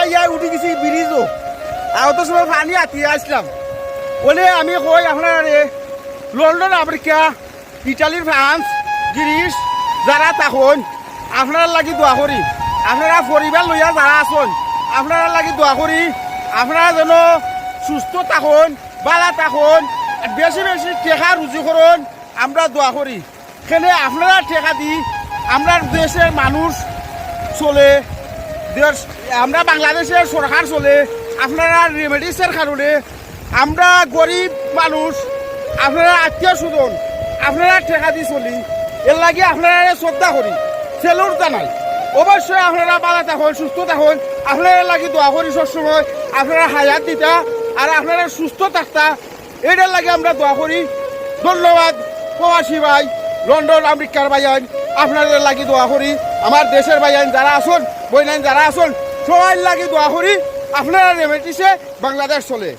ইয়াই উঠে গেছি ব্রিজও আহত সময় পানি আতিয়ে আসলাম বলে আমি কই আপনার লন্ডন আমেরিকা ইটালির ফ্রান্স গ্রিস যারা তখন আপনার লাগি দোয়া করি আপনারা পরিবার লইয়া যারা আসুন আপনারা লাগি দোয়া করি আপনারা যেন সুস্থ থাকুন বালা থাকুন বেশি বেশি টেকা রুজি করুন আমরা দোয়া করি এখানে আপনারা টেকা দিই আমরা দেশের মানুষ চলে দেশ আমরা বাংলাদেশের সরকার চলে আপনারা রেমেডিসের কারণে আমরা গরিব মানুষ আপনারা আত্মীয় স্বজন আপনারা টেকা দিয়ে চলি এর লাগে আপনারা শ্রদ্ধা করি সেলুট জানাই অবশ্যই আপনারা বালা থাকুন সুস্থ থাকুন আপনারা লাগে দোয়া করি সবসময় আপনারা হায়াত দিতা আর আপনারা সুস্থ থাকতা এটার লাগে আমরা দোয়া করি ধন্যবাদ প্রবাসী ভাই লন্ডন আমেরিকার ভাইয়ান আপনাদের লাগি দোয়া করি আমার দেশের ভাইয়ান যারা আসুন বইনাইন যারা আসুন সবাই লাগি দোয়া করি আপনারা রেমেডিসে বাংলাদেশ চলে